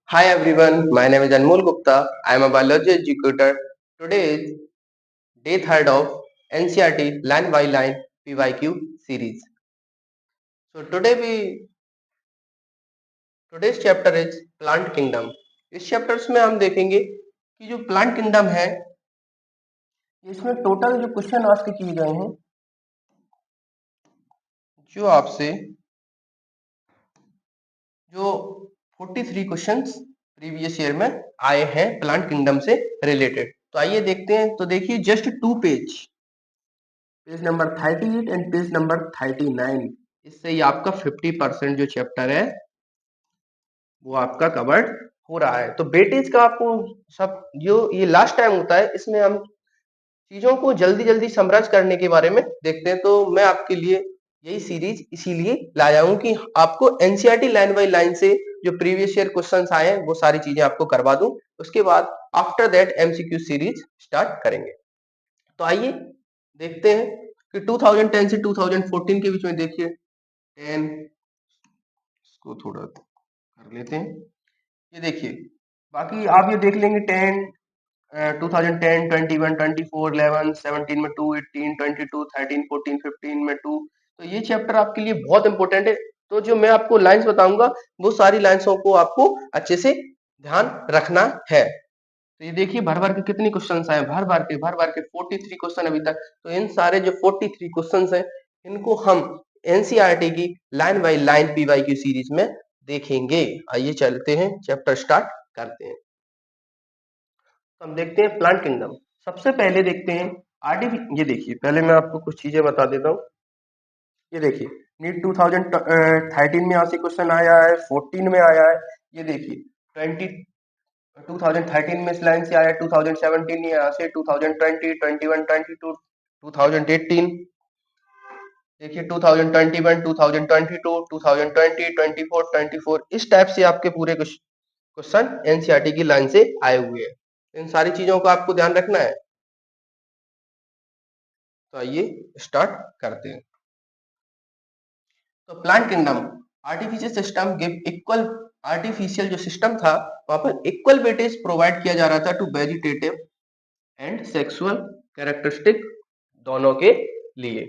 Hi everyone, my name is Anmol Gupta. I am a biology educator. Today is day third of NCERT line by line PYQ series. So today's chapter is plant kingdom. इस chapters में हम देखेंगे कि जो plant kingdom है इसमें total जो question ask किए गए हैं जो आपसे जो 43 क्वेश्चंस प्रीवियस ईयर में आए हैं प्लांट किंगडम से रिलेटेड। तो आइए देखते हैं। तो देखिए just 2 page number 38 and page number 39, इससे ही आपका 50% जो चैप्टर है वो आपका कवर्ड हो रहा है। तो वेटेज का आपको सब जो ये लास्ट टाइम होता है इसमें हम चीजों को जल्दी जल्दी समराइज करने के बारे में देखते हैं। तो मैं आपके लिए यही सीरीज इसीलिए लाया हूं कि आपको एनसीईआरटी लाइन बाय लाइन से जो प्रीवियस ईयर क्वेश्चंस आए हैं वो सारी चीजें आपको करवा दूं। उसके बाद after that MCQ series start करेंगे। तो आइए देखते हैं कि 2010 से 2014 के बीच में देखिए 10 इसको थोड़ा कर लेते हैं। ये देखिए बाकी आप ये देख लेंगे 10 2010 21 24 11 17 में 2 18 22 13 14 15 में 2। तो ये चैप्टर आपके लिए बहुत इंपॉर्टेंट है। तो जो मैं आपको लाइंस बताऊंगा वो सारी लाइंसों को आपको अच्छे से ध्यान रखना है। तो ये देखिए भर भर के कितनी क्वेश्चंस आए, भर भर के 43 क्वेश्चन अभी तक। तो इन सारे जो 43 क्वेश्चंस हैं इनको हम एनसीईआरटी की line by line PYQ series में देखेंगे। आइए चलते हैं, चैप्टर स्टार्ट करते हैं। तो हम देखते हैं प्लांट किंगडम। सबसे पहले देखते हैं ये देखिए पहले मैं आपको कुछ चीजें बता देता हूँ। ये देखिए नीट 2013 में यहाँ से क्वेश्चन आया है, 14 में आया है। ये देखिए 2013 में इस लाइन से आया, 2017 यहाँ से, 2020 21 22 2018 देखिए 2021 2022 2020 24 24 इस टाइप से आपके पूरे क्वेश्चन एनसीईआरटी की लाइन से आए हुए हैं। इन सारी चीजों का आपको ध्यान रखना है। तो आइए स्टार्ट करते हैं। तो plant kingdom artificial system give equal, artificial जो सिस्टम था वहां पर इक्वल वेटेज प्रोवाइड किया जा रहा था to vegetative and sexual characteristic दोनों के लिए।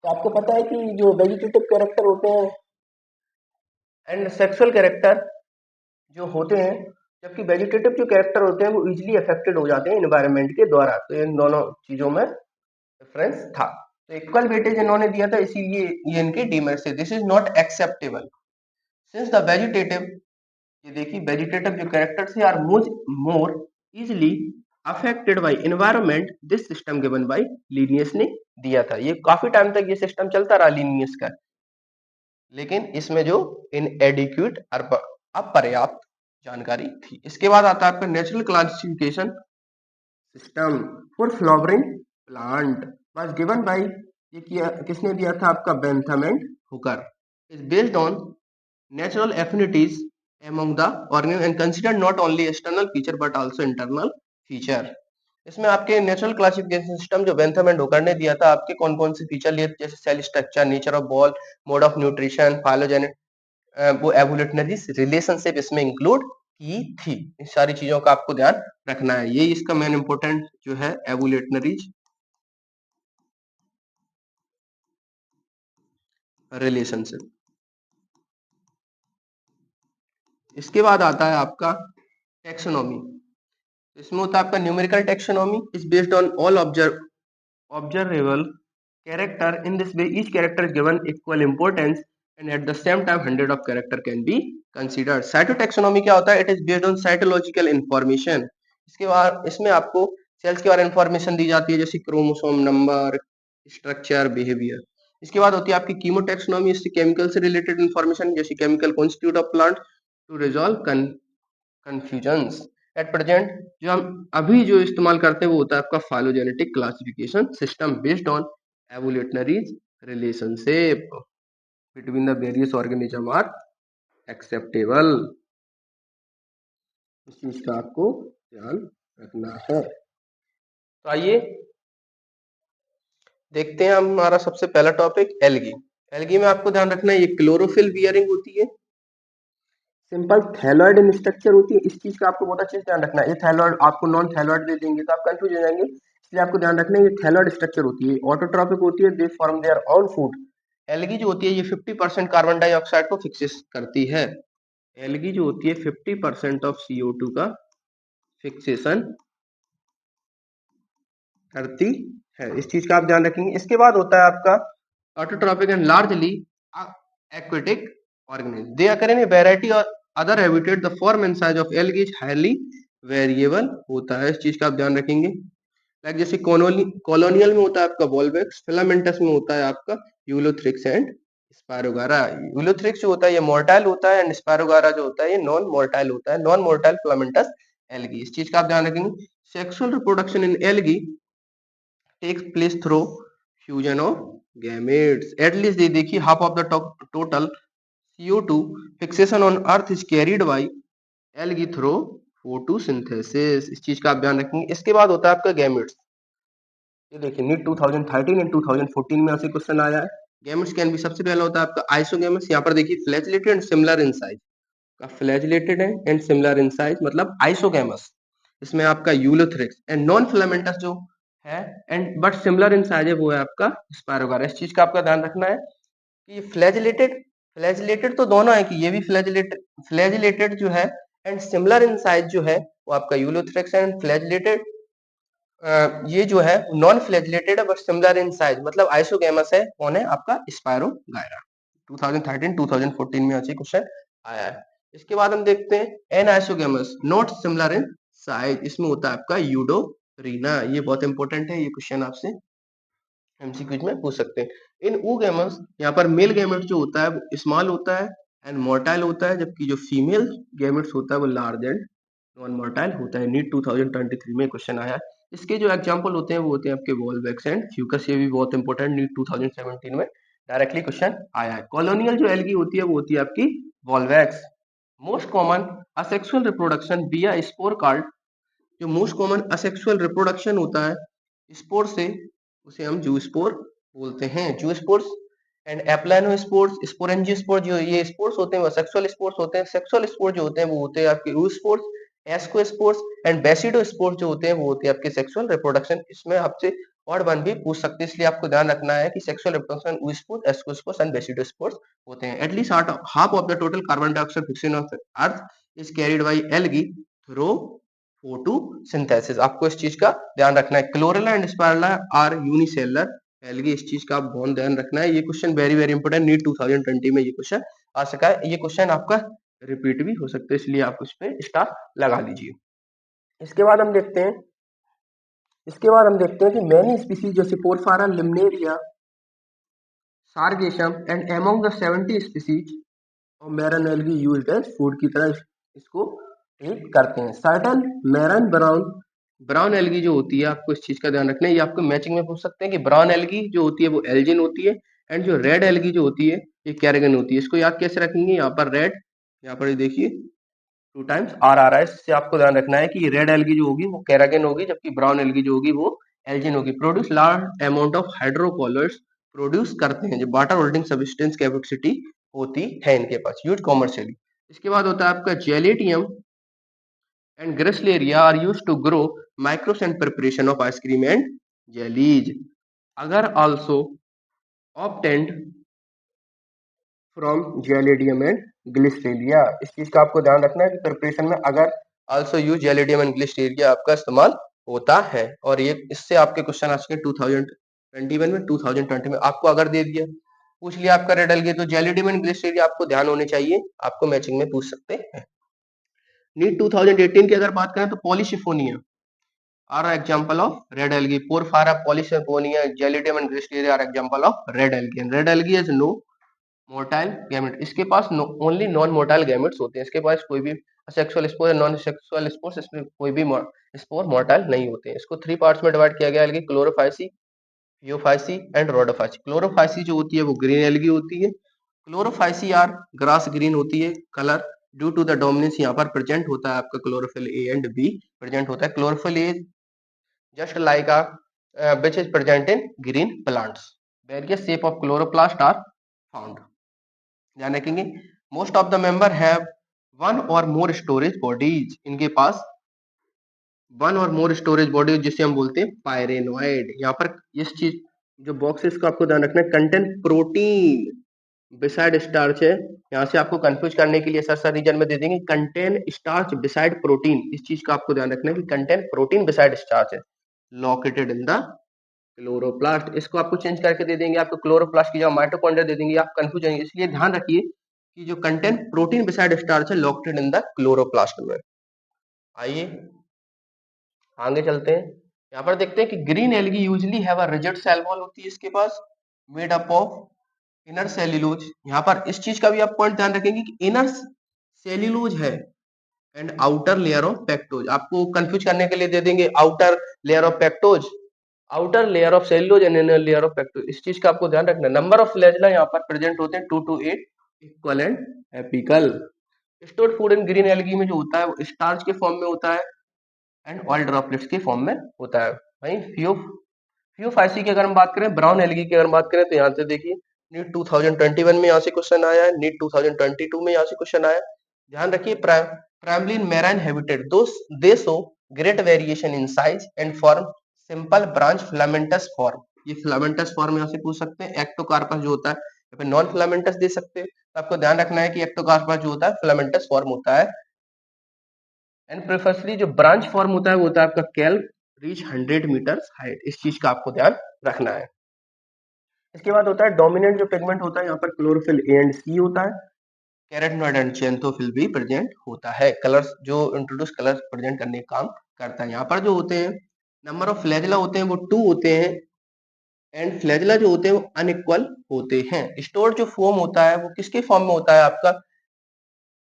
तो आपको पता है कि जो वेजिटेटिव कैरेक्टर होते हैं एंड सेक्सुअल कैरेक्टर जो होते हैं, जबकि वेजिटेटिव जो कैरेक्टर होते हैं वो इजीली अफेक्टेड हो जाते हैं एनवायरनमेंट के द्वारा। तो इन दोनों चीजों में डिफरेंस था। तो इक्वल वेटेज इन्होंने दिया था, इसीलिए ये इनके डीमेरिट्स है। This is not acceptable since the vegetative, ये देखिए वेजिटेटिव जो कैरेक्टर्स है are more easily affected by environment, this system given by Linnaeus ने दिया था। ये काफी टाइम तक ये सिस्टम चलता रहा लीनियस का, लेकिन इसमें जो इनएडिक्वेट अपर्याप्त जानकारी थी। इसके बाद आता है आपका natural classification system for flowering plant was given by, ये किया किसने दिया था आपका Bentham and Hooker. Is based on natural affinities among the organism and considered not only external feature but also internal feature। इसमें आपके नेचुरल क्लासिफिकेशन सिस्टम जो Bentham and Hooker ने दिया था, आपके कौन कौन से फीचर लिए, जैसे cell structure, nature of ball, mode of nutrition, phylogenetic, वो एवोल्यूशनरी रिलेशनशिप इसमें इंक्लूड की थी। इन सारी चीजों का आपको ध्यान रखना है। ये इसका मेन इंपोर्टेंट जो है एवोल्यूशनरी रिलेशनशिप। इसके बाद आता है आपका टेक्सोनॉमी। इसमें होता है आपका numerical taxonomy is based on all observable character. In this way each character is given equal importance and at the same time hundred of character can be considered। Cytotaxonomy क्या होता है? It is based on cytological information. इसके बाद इसमें आपको sales के बारे में इंफॉर्मेशन दी जाती है, जैसे क्रोमोसोम नंबर, स्ट्रक्चर, बिहेवियर। इसके बाद होती है आपकी कीमोटैक्सोनॉमी, इससे केमिकल से रिलेटेड इंफॉर्मेशन, जैसे chemical constitute of plant to resolve confusions. At present जो हम अभी जो इस्तेमाल करते हैं वो होता है आपका phylogenetic classification system based on evolutionary relationship between the various organism are acceptable. इस चीज का आपको ध्यान रखना है। तो आइए देखते हैं हमारा सबसे पहला टॉपिक एल्गी। एल्गी में आपको ध्यान रखना है ये क्लोरोफिल बियरिंग होती है। सिंपल थैलॉइड इन स्ट्रक्चर होती है, इस चीज का आपको बहुत अच्छे से ध्यान रखना है। ये थैलॉइड आपको नॉन थैलॉइड दे देंगे तो आप कंफ्यूज हो जाएंगे, इसलिए आपको ध्यान रखना है ये थैलॉइड स्ट्रक्चर होती है, ऑटोट्रॉपिक होती है, they form their own food. Algae जो होती है ये 50% कार्बन डाइऑक्साइड को फिक्सेस करती है। एल्गी जो होती है 50% ऑफ CO2 का फिक्सेशन करती है, इस चीज का आप ध्यान रखेंगे। इसके बाद होता है आपका autotrophic and largely aquatic organism, they occur in a variety or other habitat, the form and size of algae is highly variable होता है, इस चीज का आप ध्यान रखेंगे। लाइक जैसे कॉलोनियल में होता है आपका वॉल्वेक्स, फिलामेंटस में होता है आपका यूलोथ्रिक्स एंड स्पायरोगारा। यूलोथ्रिक्स जो होता है ये मोर्टाइल होता है एंड स्पायरोगारा जो होता है ये नॉन मोर्टाइल होता है, नॉन मोर्टाइल फिलामेंटस एल्गी, इस चीज का आप ध्यान रखेंगे। Sexual reproduction in algae takes place through fusion of gametes. At least they देखिए half of the total CO2 fixation on earth is carried by algae through photosynthesis, इस चीज का आप ध्यान रखेंगे। इसके बाद होता है आपका गैमेट्स, ये देखिए नीट 2013 एंड 2014 में ऐसे क्वेश्चन आया है। गैमेट्स कैन भी सबसे पहला होता है आपका आइसोगैमेट्स, यहाँ पर देखिए flagellated and similar in size का, flagellated and similar in size मतलब आइसोगैमस। इसमें आपका यूलोथ्रिक्स एंड नॉन फिलामेंटस जो है and but similar in size है वो है आपका स्पायरोगारा, इस चीज का आपका ध्यान रखना है कि फ्लैजिलेटेड, फ्लैजिलेटेड तो दोनों है कि ये भी फ्लैजिलेटेड, फ्लैजिलेटेड जो है एंड सिमिलर इन साइज जो है वो आपका यूलोथ्रिक्स एंड फ्लैजिलेटेड ये जो है नॉन फ्लैजिलेटेड है बट सिमिलर इन साइज मतलब आइसोगैमस है, कौन है आपका स्पायरोगायरा। 2013-2014 में ऐसे क्वेश्चन आया है। इसके बाद हम देखते हैं anisogamous not similar in size, इसमें होता है आपका यूडोरीना, ये बहुत इंपॉर्टेंट है, ये क्वेश्चन आपसे एमसीक्यूज में पूछ सकते हैं। इन oogamous यहाँ पर मेल गैमेट जो होता है वो स्मॉल होता है एंड मोर्टाइल होता है, जबकि जो फीमेल गैमेट्स होता है वो लार्ज एंड नॉन मोर्टाइल होता है। नीट 2023 में क्वेश्चन आया है। इसके जो एग्जांपल होते हैं वो होते हैं आपके वॉल्वेक्स एंड फ्यूकस, ये भी बहुत इंपॉर्टेंट, नीट 2017 में डायरेक्टली क्वेश्चन आया है। कॉलोनियल जो एल्गी होती है वो होती है आपकी वॉल्वेक्स। मोस्ट कॉमन असेक्सुअल रिप्रोडक्शन विया स्पोर कार्ड, जो मोस्ट कॉमन असेक्सुअल रिप्रोडक्शन होता है स्पोर से उसे हम जूस्पोर बोलते हैं, जूस्पोर्स एंड एप्लानोस्पोर्स, स्पोरेंजियोस्पोर, जो ये स्पोर्स होते हैं वो सेक्सुअल स्पोर्स होते हैं। सेक्सुअल स्पोर्स जो होते हैं वो होते हैं आपके oospores, एस्कोस्पोर्स एंड बेसिडोस्पोर्स जो होते हैं वो होते हैं आपके सेक्सुअल रिप्रोडक्शन। इसमें आपसे वर्ड वन भी पूछ सकते हैं, इसलिए आपको ध्यान रखना है कि sexual reproduction oospores, ascospores and basidiospores होते हैं। At least half of the total carbon dioxide fixation of earth is carried by algae through photosynthesis, आपको इस चीज का ध्यान रखना है। Chlorella and Spirula are unicellular algae, इस चीज का आप बहुत ध्यान रखना है। ये question very very important, NEET 2020 में ये क्वेश्चन आ सका है, ये क्वेश्चन आपका रिपीट भी हो सकता है, इसलिए आप उस पर स्टार लगा लीजिए। इसके बाद हम देखते हैं, इसके बाद हम देखते हैं कि मैनी स्पीसीज जैसे पोरफारा, लिमनेरिया, सार्गेशम एंड अमंग द 70 स्पीसीज और मैरन एल्गी यूज्ड एज फूड की तरह इसको ट्रीट करते हैं। सर्टन मैरन ब्राउन, ब्राउन एल्गी जो होती है आपको इस चीज का ध्यान रखना है, ये आपको मैचिंग में पूछ सकते हैं कि ब्राउन एल्गी जो होती है वो एल्जिन होती है एंड जो रेड एल्गी जो होती है ये कैरागन होती है। इसको याद कैसे रखेंगे, यहाँ पर रेड, यहाँ पर देखिए 2 टाइम्स आर आ रहा है, इससे आपको ध्यान रखना है कि रेड एल्गी जो होगी वो कैरागन होगी, जबकि ब्राउन एल्गी जो होगी वो एल्जिन होगी। Produce large amount of hydrocolloids, produce करते हैं, जो वाटर होल्डिंग सब्सटेंस कैपेसिटी होती है इनके पास, यूज कॉमर्शियली। इसके बाद होता है आपका जेलेटियम and Gracelaria are used to grow microbes and preparation of ice cream and jellies. Agar also obtained from Gelidium and Glyceria, इस चीज का आपको ध्यान रखना है कि प्रिपरेशन में अगर also use Gelidium and Glyceria आपका इस्तेमाल होता है। और ये इससे आपके क्वेश्चन आ सके 2021 में, 2020 में आपको अगर दे दिया पूछ लिया आपका रेड एल्गी तो जेलिडियम एंड ग्लिसरीरिया आपको ध्यान होने चाहिए, आपको मैचिंग में पूछ सकते हैं। नीट 2018 की अगर बात करें तो Polysiphonia are example of red algae. Porphyra, Polysifonia, Gelidium and Gracelaria are example of red algae. And red algae has no motile gamete, इसके पास ओनली नॉन मोर्टाइल गैमेट्स होते हैं, इसके पास कोई भी sexual spore, non sexual spores, इसमें कोई भी स्पोर मोर्टाइल नहीं होते हैं। इसको 3 पार्ट्स में डिवाइड किया गया है, Chlorophyceae, Phaeophyceae and Rhodophyceae. Chlorophyceae जो होती है वो ग्रीन एल्गी होती है। क्लोरोफाइसी आर ग्रास ग्रीन होती है colour, due to the dominance यहाँ पर प्रेजेंट होता है आपका chlorophyll A and B present होता है। Chlorophyll A just like which is present in green plants. Various shape of chloroplast are found. ध्यान रखेंगे। Most of the member have one और मोर स्टोरेज बॉडीज, इनके पास वन और मोर स्टोरेज बॉडीज जिसे हम बोलते हैं पायरेनोइड। यहाँ पर इस चीज जो बॉक्सेस का आपको ध्यान रखना है, कंटेंट प्रोटीन बिसाइड स्टार्च है। यहाँ से आपको कंफ्यूज करने के लिए सर सर रीजन में दे देंगे कंटेन स्टार्च बिसाइड प्रोटीन, इस चीज का आपको ध्यान रखना है कि कंटेन प्रोटीन बिसाइड स्टार्च है, लोकेटेड इन द क्लोरोप्लास्ट। इसको आपको चेंज करके दे देंगे, आपको क्लोरोप्लास्ट की जगह माइटोकॉन्ड्रिया दे देंगे, आप कंफ्यूज होंगे। इसलिए ध्यान रखिए कि जो कंटेंट प्रोटीन बिसाइड स्टार्च है लोकेटेड इन द क्लोरोप्लास्ट में। आइए आगे चलते हैं। यहाँ पर देखते हैं कि green algae usually have a rigid cell wall होती है इसके पास, made up of inner cellulose. यहाँ पर इस चीज का भी आप पॉइंट ध्यान रखेंगे कि इनर सेल्यूलोज है and outer layer of pectose. आपको कंफ्यूज करने के लिए दे देंगे outer layer of pectose, outer layer of cellulose and inner layer of pectose. इस चीज का आपको ध्यान रखना है। नंबर ऑफ फ्लैजेला यहाँ पर प्रेजेंट होते हैं 2 to 8, equal and apical. Stored food in green algae में जो होता है वो स्टार्च के फॉर्म में होता है एंड ऑयल ड्रॉपलेट्स के फॉर्म में होता है। वहीं फ्यूफाइसी की अगर हम बात करें, ब्राउन एल्गी की अगर हम बात करें, तो यहाँ से देखिए नीट 2021 में यहाँ से क्वेश्चन आया है, नीट 2022 में यहाँ से क्वेश्चन आया। ध्यान रखिए primarily in marine habitat they show great variation in size and form, simple branch filamentous form. ये फिलामेंटस फॉर्म यहाँ से पूछ सकते हैं। एक्टोकार्पस जो होता है या फिर नॉन फिलामेंटस दे सकते हैं। तो आपको ध्यान रखना है कि एक्टोकार्पस जो होता है फिलामेंटस फॉर्म होता है। एंड प्रीफर्सली जो ब्रांच फॉर्म होता है वो होता है आपका कैल्प रीच 100 मीटर्स हाइट। इस चीज का आपको ध्यान रखना है। इसके बाद होता है डोमिनेंट जो पिगमेंट होता है, यहाँ पर क्लोरोफिल ए एंड सी होता है, कैरोटीनॉइड एंड ज़ैंथोफिल भी प्रेजेंट होता है। कलर्स जो इंट्रोड्यूस कलर्स प्रेजेंट करने का काम करता है। यहाँ पर जो होते हैं नंबर ऑफ फ्लैजेला होते हैं वो 2 होते हैं एंड फ्लैजेला जो होते हैं वो अनइक्वल होते हैं। स्टोर्ड जो फॉर्म होता है वो किसके फॉर्म में होता है आपका,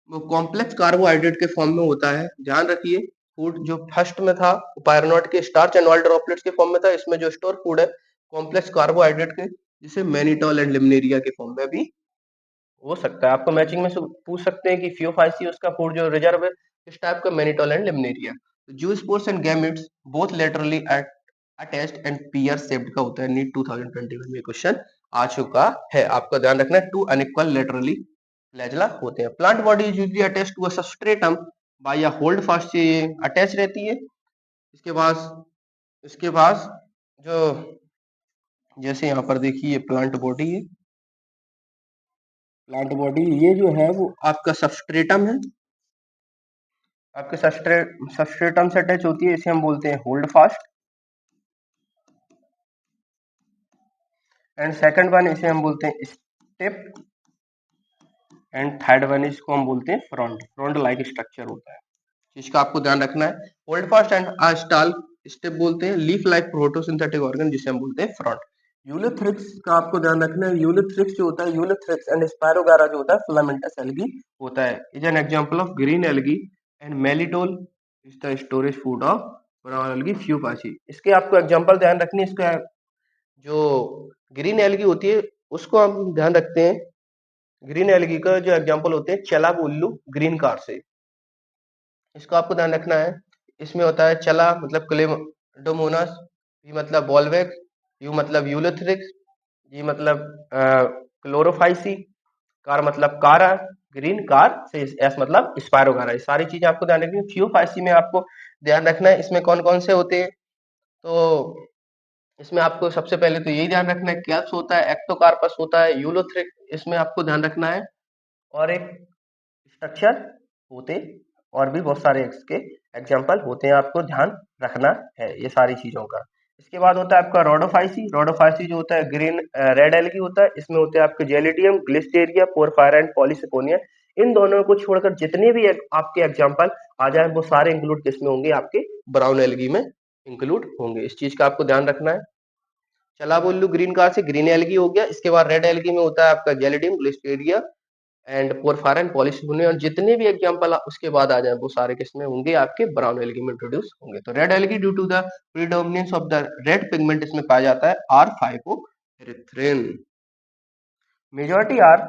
वो कॉम्प्लेक्स कार्बोहाइड्रेट के फॉर्म में होता है। ध्यान रखिए फूड जो फर्स्ट में था पायरेनोइड के स्टार्च एंड ऑयल ड्रॉपलेट्स के फॉर्म में था, इसमें जो स्टोर फूड है कॉम्प्लेक्स कार्बोहाइड्रेट के, जिसे मैनिटोल एंड लिमनेरिया के फॉर्म में भी हो सकता है। आपको मैचिंग में से पूछ सकते हैं कि फ्यूफाइसी उसका फूड जो रिजर्व है इस टाइप का mannitol and laminarin. Zoospores and gametes both laterally attached and pear shaped का होता है। नीट 2021 में क्वेश्चन आ चुका है, आपका ध्यान रखना है। 2 अनइक्वल लेटरली फ्लैजेला होते हैं। Plant body is usually attached to a substratum by a holdfast से अटैच रहती है। इसके पास जो जैसे यहाँ पर देखिए प्लांट बॉडी है, प्लांट बॉडी ये जो है वो आपका सबस्ट्रेटम है, आपके सबस्ट्रेटम से अटैच होती है, इसे हम बोलते हैं hold fast. And second one इसे हम बोलते हैं स्टेप एंड थर्ड वन इसको हम बोलते हैं फ्रंट लाइक स्ट्रक्चर होता है। इसका आपको ध्यान रखना है। Hold fast and stall step बोलते हैं लीफ लाइक फोटोसिंथेटिक ऑर्गन जिसे हम बोलते हैं फ्रंट। यूलिथ्रिक्स का आपको ध्यान रखना है। यूलिथ्रिक्स जो होता है, यूलिथ्रिक्स एंड स्पायरोगारा जो होता है फिलामेंटस एल्गी होता है। Is an example of green algae and mannitol is the storage food of brown algae Phaeophyceae. इसके आपको एग्जांपल ध्यान रखनी है। इसका जो ग्रीन एल्गी होती है उसको हम ध्यान रखते हैं। ग्रीन एल्गी का जो एग्जांपल होते हैं चला उल्लू ग्रीन कार से, इसको आपको ध्यान रखना है। इसमें होता है चला मतलब क्लेडोमोनास, ये मतलब बॉलवेक, यू मतलब यूलिथ्रिक्स, ये मतलब क्लोरोफाइसी, कार मतलब कारा, ग्रीन कार से एस मतलब स्पायरोगारा। ये सारी चीजें आपको ध्यान रखनी है। फ्यूफाइसी में आपको ध्यान रखना है इसमें कौन कौन से होते हैं। तो इसमें आपको सबसे पहले तो यही ध्यान रखना है, कैल्प्स होता है, एक्टोकार्पस होता है, यूलोथ्रिक इसमें आपको ध्यान रखना है, और एक स्ट्रक्चर होते और भी बहुत सारे इसके एग्जाम्पल होते हैं, आपको ध्यान रखना है ये सारी चीजों का। इसके बाद होता है आपका रोडोफाइसी। रोडोफाइसी जो होता है ग्रीन रेड एल्गी होता है, इसमें होते हैं आपके जेलिडियम, ग्लिस्टेरिया, पोरफायरा एंड पॉलीसिपोनिया। इन दोनों को छोड़कर जितने भी आपके एग्जाम्पल आ जाए वो सारे इंक्लूड किसमें होंगे, आपके ब्राउन एल्गी में इंक्लूड होंगे। इस चीज का आपको ध्यान रखना है। चला बोलू ग्रीन कार से ग्रीन एल्गी हो गया। इसके बाद रेड एल्गी में होता है आपका जेलिडियम, ग्लिस्टेरिया एंड पोरफायरा एंड पॉलीसिपोनिया, और जितने भी एग्जांपल उसके बाद आ जाए वो सारे किसमें होंगे, आपके ब्राउन एल्गी में इंट्रोड्यूस होंगे। तो red algae due to the predominance of the red pigment इसमें पाया जाता है are phycoerythrin. Majority are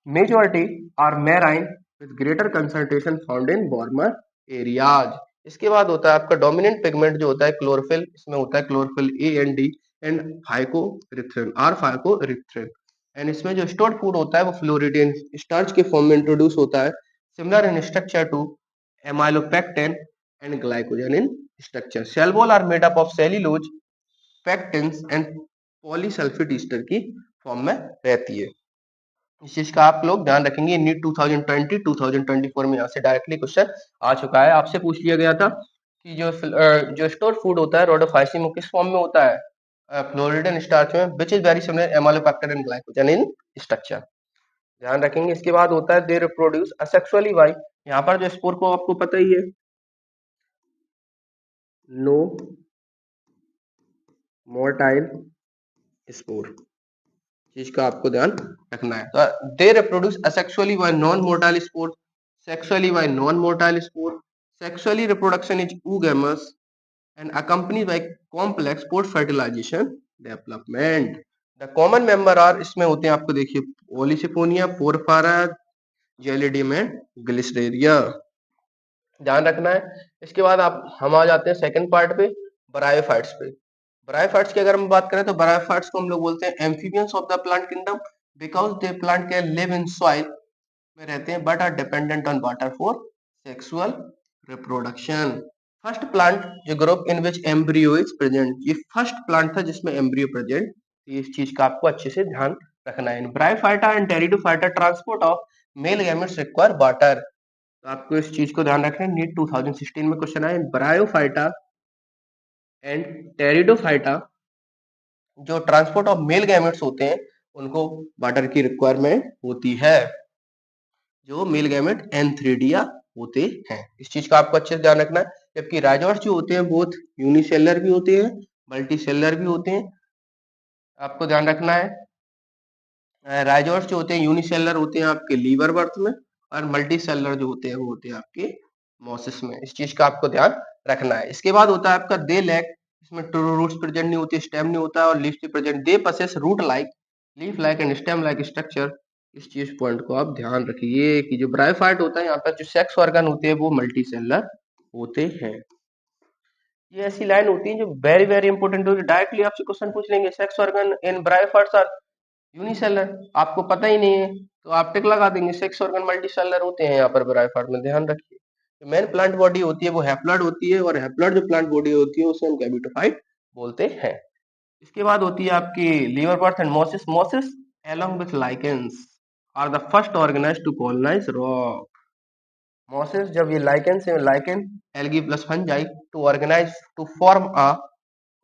majority are marine with greater concentration found in warmer areas. इसके बाद होता है आपका डोमिनेंट पिगमेंट जो होता है क्लोरोफिल, इसमें होता है chlorophyll A and d and phycoerythrin, are phycoerythrin. And इसमें जो स्टोर्ड फूड होता है वो फ्लोरिडेन स्टार्च के फॉर्म में इंट्रोड्यूस होता है। similar in structure to amylopectin and glycogen in structure. Cell wall are made up of cellulose, pectins and polyसल्फेट ईस्टर की फॉर्म में रहती है। इस चीज का आप लोग ध्यान रखेंगे। नीट 2020 2024 में यहाँ से डायरेक्टली क्वेश्चन आ चुका है। आपसे पूछ लिया गया था कि जो स्टोर फूड होता है रोडोफाइसिन वो किस फॉर्म में होता है, फ्लोरिडन स्टार्च में, which is very similar amylopectin and glycogen in structure. ध्यान रखेंगे। इसके बाद होता है दे रिप्रोड्यूस असेक्सुअली बाय, यहाँ पर जो स्पोर को आपको पता ही है, नो मोटाइल स्पोर, चीज का आपको ध्यान रखना है। तो they reproduce asexually bye non motile spore, sexually bye non motile spore, sexually reproduction is oogamous and accompanied by complex post fertilization development. The common member are, इसमें होते हैं आपको देखिए पॉलीसिफोनिया, पोरफारा, जेलिडियम एंड ग्लिसरेरिया, ध्यान रखना है। इसके बाद आप हम आ जाते हैं सेकंड पार्ट पे, ब्रायोफाइट्स पे। ब्रायोफाइट्स की अगर हम बात करें तो ब्रायोफाइट्स को हम लोग बोलते हैं amphibians of the plant kingdom because they plant can live in soil में रहते हैं but are dependent on water for sexual reproduction. First plant जो group in which embryo is present, ये फर्स्ट प्लांट था जिसमें एम्ब्रियो प्रेजेंट, इस चीज का आपको अच्छे से ध्यान रखना है। Bryophyta and pteridophyta transport of male gametes require water, तो आपको इस चीज को ध्यान रखना है। नीट 2016 में क्वेश्चन आया। ब्रायोफाइटा एंड टेरिडोफाइटा जो ट्रांसपोर्ट ऑफ मेल गैमेट्स होते हैं उनको वाटर की रिक्वायरमेंट होती है, जो मेल गैमेट एंथ्रेडिया होते हैं। इस चीज का आपको अच्छे से ध्यान रखना है। जबकि राइजोट्स जो होते हैं बोथ यूनिसेलर भी होते हैं, मल्टीसेलर भी होते हैं, आपको ध्यान रखना है। राइजोट्स जो होते हैं यूनिसेलर होते हैं आपके लीवर बर्थ में, और मल्टीसेलर जो होते हैं वो होते हैं आपके मोसिस में। इस चीज का आपको ध्यान रखना है। इसके बाद होता है आपका दे लैक, इसमें रूट्स प्रेजेंट नहीं होती, स्टेम नहीं होता और लीफ भी present. They possess root like, leaf like and stem like structure. इस चीज पॉइंट को आप ध्यान रखिए कि जो ब्रायोफाइट होता है यहाँ पर जो सेक्स ऑर्गन होते हैं वो मल्टीसेलर होते हैं। ये ऐसी लाइन होती है जो वेरी वेरी इंपॉर्टेंट होती है। डायरेक्टली आपसे क्वेश्चन पूछ लेंगे sex organ in bryophytes are unicellular, आपको पता ही नहीं है तो आप टिक लगा देंगे। सेक्स ऑर्गन मल्टीसेलर होते हैं यहाँ पर ब्रायोफाइट में, ध्यान रखिए। जो मेन प्लांट बॉडी होती है वो हैप्लॉइड होती है, और हैप्लॉइड जो प्लांट बॉडी होती है उसे हम गैमेटोफाइट बोलते हैं। इसके बाद होती है आपकी लीवर birth and mosses. Mosses along with lichens are the first organized to colonize rock. Mosses जब ये लाइकेन से lichen algae plus fungi to organize to form a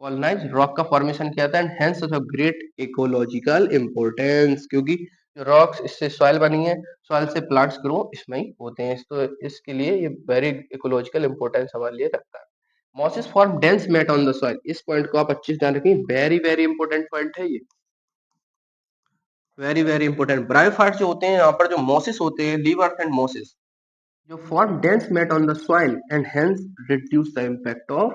colonize rock का फॉर्मेशन किया था, and hence of great ecological importance, क्योंकि जो rocks इससे soil बनी है, सॉइल से प्लांट्स ग्रो इसमें ही होते हैं, तो इसके लिए ये वेरी इकोलॉजिकल इंपॉर्टेंस हमारे लिए रखता है। Mosses form dense mat on the soil, इस पॉइंट को आप अच्छे से ध्यान रखें, वेरी वेरी इंपॉर्टेंट पॉइंट है ये, वेरी वेरी इंपॉर्टेंट। ब्रायोफाइट जो होते हैं यहाँ पर जो मॉसिस होते हैं, लीव अर्थ एंड मॉसिस, जो form dense mat on the soil and hence reduce the impact of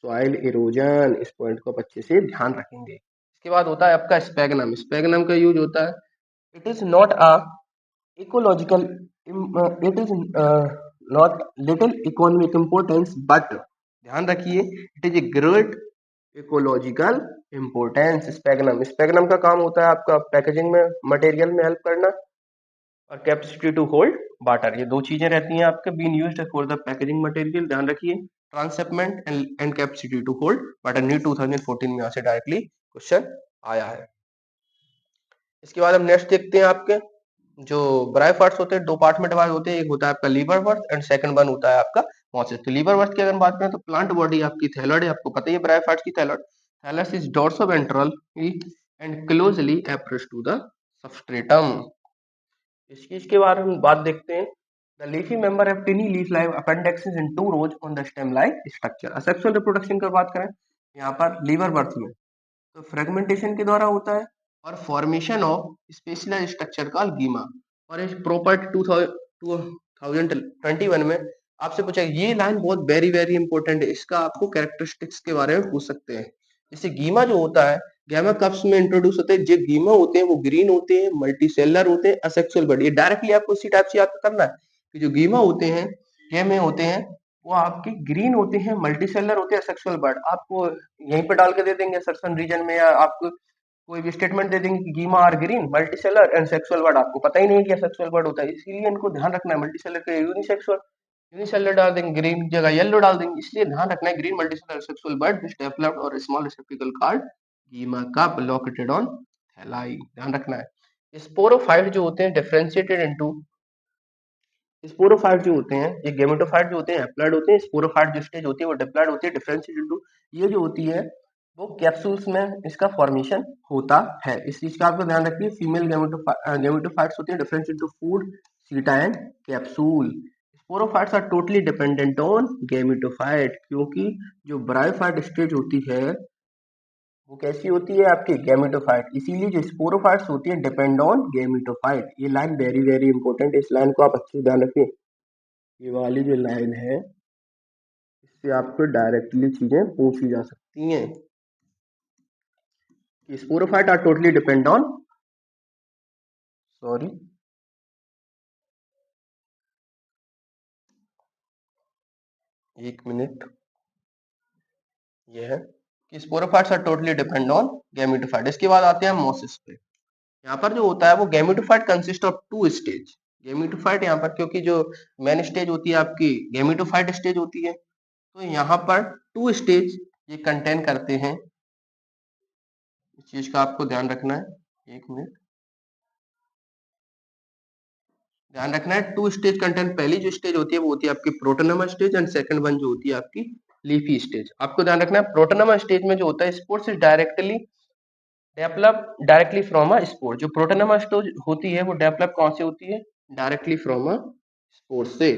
soil erosion. इस पॉइंट को आप अच्छे से ध्यान रखेंगे। इसके बाद होता है आपका स्पेगनम। स्पेगनम का यूज होता है, it is not a ecological, it is not little economic importance but, ध्यान रखिए, it is a great ecological importance. Sphagnum, sphagnum का काम होता है आपका पैकेजिंग में मटेरियल में हेल्प करना, और कैपेसिटी टू होल्ड वाटर, ये दो चीजें रहती हैं आपके been used for the packaging material, ध्यान रखिए। Transshipment and capacity to hold water, new 2014 में यहाँ से डायरेक्टली क्वेश्चन आया है। इसके बाद हम नेक्स्ट देखते हैं आपके जो ब्रायोफाइट्स होते हैं दो पार्ट में डिवाइड होते हैं, एक होता है आपका liver birth and second one होता है आपका मॉसिस। तो लीवर बर्थ की अगर बात करें तो प्लांट बॉडी आपकी थैलॉइड है, आपको पता ही है ब्रायोफाइट्स की thalloid. Thallus is dorsiventral and closely approach to the substratum. इस चीज के बारे में बात देखते हैं। The leafy members have tiny leaf like appendixes in two rows on the stem like structure. Asexual reproduction की बात करें यहाँ पर लीवर बर्थ में तो फ्रेगमेंटेशन के द्वारा होता है, और formation of specialised structure called gemma. और इस प्रॉपर 2021 में आपसे पूछा, ये लाइन बहुत वेरी वेरी इंपॉर्टेंट है, इसका आपको कैरेक्टरिस्टिक्स के बारे में पूछ सकते हैं। जैसे गीमा जो होता है, गैमा कब्स में इंट्रोड्यूस होते हैं, जो गीमा होते हैं वो ग्रीन होते हैं, मल्टीसेलर होते हैं, असेक्सुअल बॉडी। ये डायरेक्टली आपको इसी टाइप से याद करना है कि जो गीमा होते हैं, गैमे होते हैं, वो आपके ग्रीन होते हैं, मल्टीसेलर होते हैं, असेक्सुअल बर्ड। आपको यहीं पे डाल के दे देंगे सेक्शन रीजन में, या आपको कोई भी स्टेटमेंट दे देंगे कि gemma are green multicellular and sexual वर्ड, आपको पता ही नहीं है क्या सेक्सुअल वर्ड होता है, इसीलिए इनको ध्यान रखना है। मल्टीसेलर के यूनिसेक्सुअल, यूनिसेलर डाल देंगे, ग्रीन की जगह येलो डाल देंगे, इसलिए ध्यान रखना है ग्रीन मल्टीसेलर सेक्सुअल बर्ड विच डेवलप्ड और small receptacle called gemma cup located on thalli, ध्यान रखना है। स्पोरोफाइट जो होते हैं डिफरेंशिएटेड इनटू, स्पोरोफाइट जो होते हैं ये गेमेटोफाइट जो होते हैं हैप्लॉइड होते हैं, स्पोरोफाइट जो स्टेज होती है वो डिप्लॉइड होती है, डिफरेंशिएटेड इनटू ये जो होती है वो कैप्सूल्स में इसका फॉर्मेशन होता है, इस चीज का आपको ध्यान रखिए। फीमेल गेमेटोफाइट्स होती है differentiated into food seta and capsule. Sporophytes are totally dependent on gametophyte, क्योंकि जो ब्रायोफाइट स्टेज होती है वो कैसी होती है आपकी गैमेटोफाइट, इसीलिए जो स्पोरोफाइट्स होती है डिपेंड ऑन गैमेटोफाइट। ये लाइन वेरी वेरी इंपॉर्टेंट है, इस लाइन को आप अच्छे से ध्यान रखिए। ये वाली जो लाइन है इससे आपको डायरेक्टली चीजें पूछी जा सकती हैं कि sporophyte are totally depend on, sorry एक मिनट, ये है कि sporophytes are totally depend on gametophyte. इसके बाद आते हैं मोसिस पे। यहाँ पर जो होता है वो gametophyte consist of two stage. Gametophyte यहाँ पर क्योंकि जो मेन स्टेज होती है आपकी गैमेटोफाइट स्टेज होती है, तो यहाँ पर टू स्टेज ये कंटेन करते हैं, इस चीज का आपको ध्यान रखना है। एक मिनट, ध्यान रखना है टू स्टेज कंटेंट। पहली जो स्टेज होती है वो होती है आपकी प्रोटोनोमा स्टेज एंड सेकंड वन जो होती है आपकी लीफी स्टेज। आपको ध्यान रखना है प्रोटोनोमा स्टेज में जो होता है spores is directly develop directly from a spore. जो प्रोटोनोमा स्टेज होती है वो डेवलप कौन से होती है, डायरेक्टली फ्रॉम अ स्पोर से।